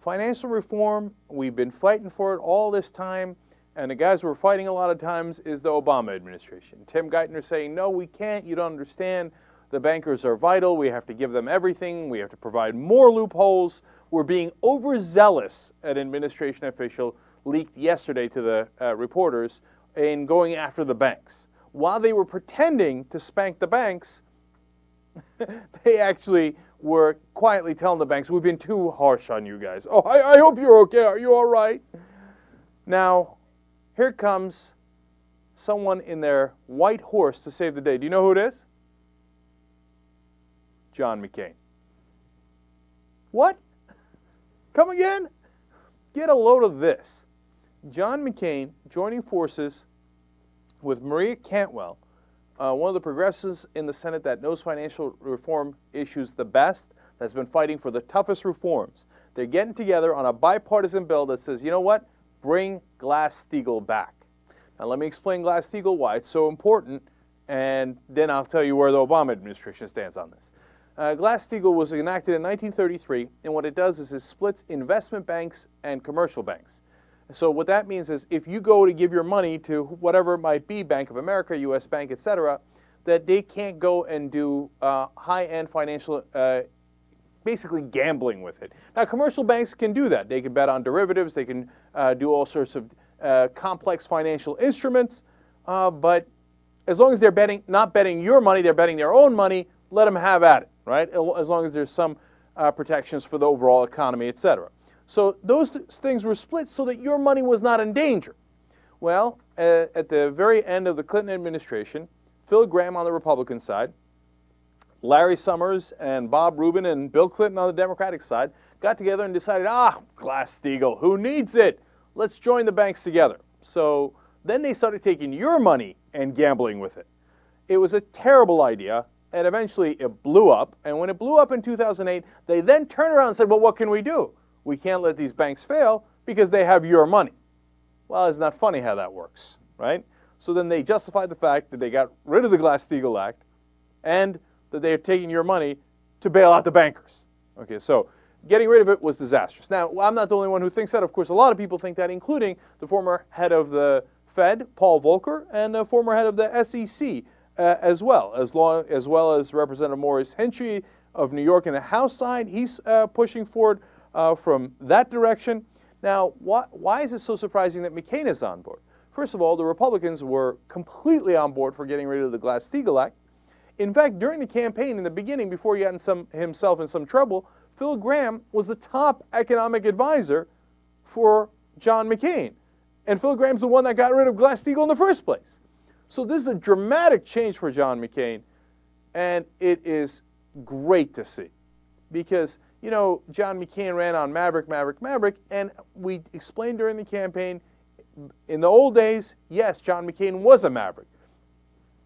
financial reform, we've been fighting for it all this time, and the guys we're fighting a lot of times is the Obama administration. Tim Geithner saying, no, we can't, you don't understand. The bankers are vital. We have to give them everything. We have to provide more loopholes. We're being overzealous, an administration official leaked yesterday to the reporters, in going after the banks. While they were pretending to spank the banks, they actually were quietly telling the banks, we've been too harsh on you guys. Oh, I hope you're okay. Are you all right? Now, here comes someone in their white horse to save the day. Do you know who it is? John McCain. What? Come again? Get a load of this. John McCain joining forces with Maria Cantwell, one of the progressives in the Senate that knows financial reform issues the best, that's been fighting for the toughest reforms. They're getting together on a bipartisan bill that says, you know what? Bring Glass-Steagall back. Now let me explain Glass-Steagall, why it's so important, and then I'll tell you where the Obama administration stands on this. Glass-Steagall was enacted in 1933, and what it does is it splits investment banks and commercial banks. So what that means is if you go to give your money to whatever it might be, Bank of America, U.S. Bank, etc., that they can't go and do high-end financial, basically gambling with it. Now, commercial banks can do that. They can bet on derivatives. They can do all sorts of complex financial instruments. But as long as they're not betting your money, they're betting their own money, let them have at it, right? As long as there's some protections for the overall economy, etc. So those things were split so that your money was not in danger. Well, at the very end of the Clinton administration, Phil Gramm on the Republican side, Larry Summers and Bob Rubin and Bill Clinton on the Democratic side got together and decided, Glass-Steagall, who needs it? Let's join the banks together. So then they started taking your money and gambling with it. It was a terrible idea, and eventually it blew up. And when it blew up in 2008, they then turned around and said, well, what can we do? We can't let these banks fail because they have your money. Well, it's not funny how that works, right? So then they justified the fact that they got rid of the Glass-Steagall Act and that they are taking your money to bail out the bankers. Okay, so getting rid of it was disastrous. Now, I'm not the only one who thinks that. Of course, a lot of people think that, including the former head of the Fed, Paul Volcker, and the former head of the SEC as well as Representative Maurice Henry of New York in the House side. He's pushing forward from that direction. Now, why is it so surprising that McCain is on board? First of all, the Republicans were completely on board for getting rid of the Glass-Steagall Act. In fact, during the campaign in the beginning, before he got himself in some trouble, Phil Gramm was the top economic advisor for John McCain. And Phil Gramm's the one that got rid of Glass-Steagall in the first place. So this is a dramatic change for John McCain, and it is great to see. Because, you know, John McCain ran on Maverick, and we explained during the campaign, in the old days, yes, John McCain was a maverick.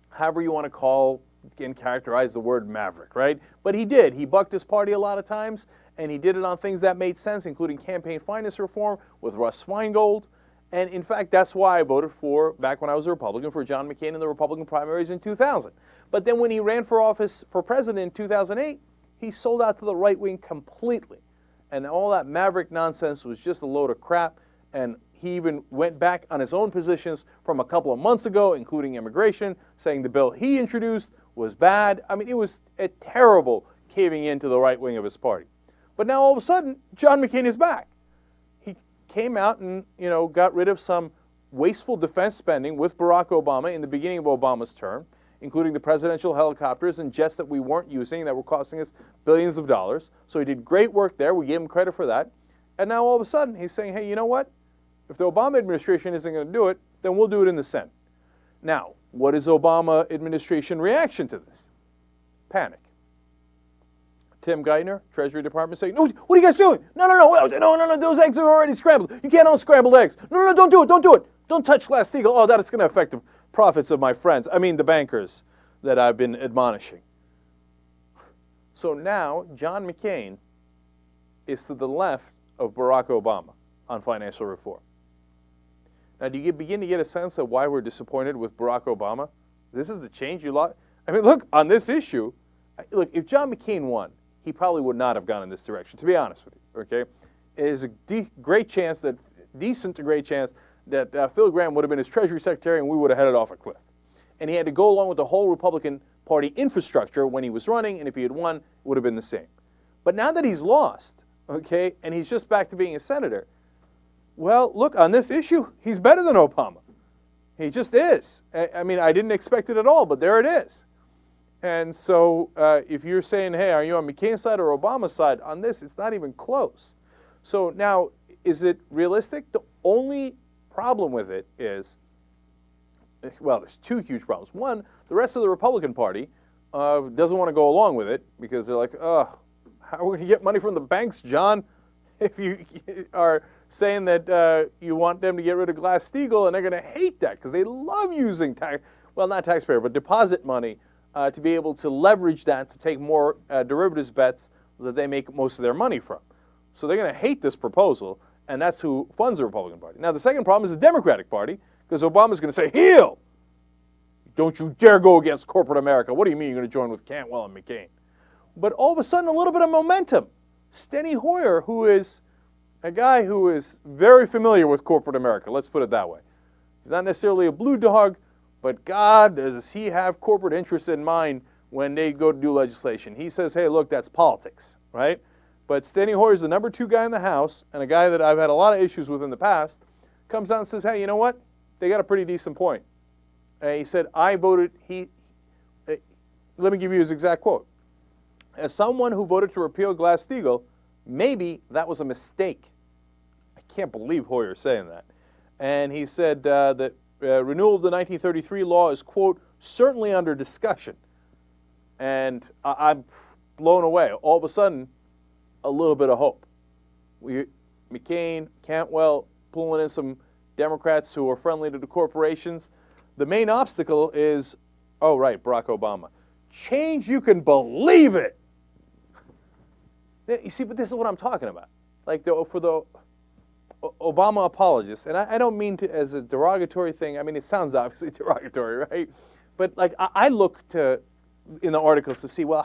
However you want to call and characterize the word maverick, right? But he did. He bucked his party a lot of times, and he did it on things that made sense, including campaign finance reform with Russ Feingold. And in fact, that's why I voted for, back when I was a Republican, for John McCain in the Republican primaries in 2000. But then when he ran for office for president in 2008, he sold out to the right wing completely. And all that maverick nonsense was just a load of crap. And he even went back on his own positions from a couple of months ago, including immigration, saying the bill he introduced was bad. I mean, it was a terrible caving in to the right wing of his party. But now all of a sudden, John McCain is back. He came out and, got rid of some wasteful defense spending with Barack Obama in the beginning of Obama's term, including the presidential helicopters and jets that we weren't using that were costing us billions of dollars. So he did great work there. We gave him credit for that. And now all of a sudden, he's saying, hey, you know what? If the Obama administration isn't going to do it, then we'll do it in the Senate. Now, what is Obama administration reaction to this? Panic. Tim Geithner, Treasury Department, saying, no, what are you guys doing? No, those eggs are already scrambled. You can't unscramble eggs. No, don't do it. Don't touch Glass-Steagall. Oh, that's going to affect the profits of my friends. I mean, the bankers that I've been admonishing. So now, John McCain is to the left of Barack Obama on financial reform. Now, do you begin to get a sense of why we're disappointed with Barack Obama? This is the change you like. I mean, look, on this issue, look, if John McCain won, he probably would not have gone in this direction, to be honest with you, okay? is a great chance that, decent to great chance, that Phil Gramm would have been his Treasury Secretary and we would have headed off a cliff. And he had to go along with the whole Republican Party infrastructure when he was running, and if he had won, it would have been the same. But now that he's lost, okay, and he's just back to being a senator, well, look, on this issue, he's better than Obama. He just is. I mean, I didn't expect it at all, but there it is. And so if you're saying, hey, are you on McCain's side or Obama's side? On this, it's not even close. So now, is it realistic? The only problem with it is, well, there's two huge problems. One, the rest of the Republican Party doesn't want to go along with it because they're like, how are we going to get money from the banks, John? If you are saying that you want them to get rid of Glass-Steagall, and they're going to hate that because they love using, not taxpayer, but deposit money to be able to leverage that to take more derivatives bets that they make most of their money from. So they're going to hate this proposal, and that's who funds the Republican Party. Now, the second problem is the Democratic Party, because Obama's going to say, heel! Don't you dare go against corporate America. What do you mean you're going to join with Cantwell and McCain? But all of a sudden, a little bit of momentum. Steny Hoyer, who is a guy who is very familiar with corporate America, let's put it that way. He's not necessarily a blue dog, but God, does he have corporate interests in mind when they go to do legislation. He says, hey, look, that's politics, right? But Steny Hoyer is the number 2 guy in the House, and a guy that I've had a lot of issues with in the past, comes out and says, hey, you know what? They got a pretty decent point. He said, I voted, let me give you his exact quote. As someone who voted to repeal Glass-Steagall, maybe that was a mistake. I can't believe Hoyer saying that. And he said that renewal of the 1933 law is, quote, certainly under discussion. And I'm blown away. All of a sudden, a little bit of hope. McCain, Cantwell, pulling in some Democrats who are friendly to the corporations. The main obstacle is, oh, right, Barack Obama. Change, you can believe it. You see, but this is what I'm talking about. Like for the Obama apologists, and I don't mean to as a derogatory thing. I mean, it sounds obviously derogatory, right? But like I look to in the articles to see, well,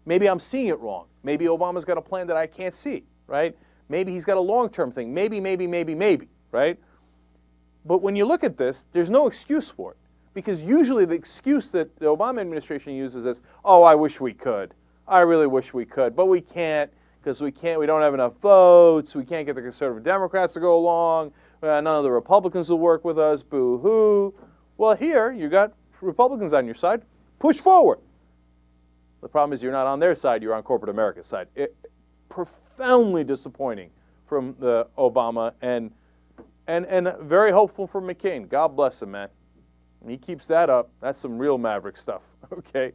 maybe I'm seeing it wrong. Maybe Obama's got a plan that I can't see, right? Maybe he's got a long-term thing. Maybe, right? But when you look at this, there's no excuse for it. Because usually the excuse that the Obama administration uses is, oh, I wish we could. I really wish we could, but we can't because we don't have enough votes. We can't get the conservative Democrats to go along. None of the Republicans will work with us. Boo-hoo. Well, here you got Republicans on your side. Push forward. The problem is you're not on their side. You're on corporate America's side. Profoundly disappointing from the Obama and very hopeful for McCain. God bless him, man. He keeps that up. That's some real maverick stuff. Okay.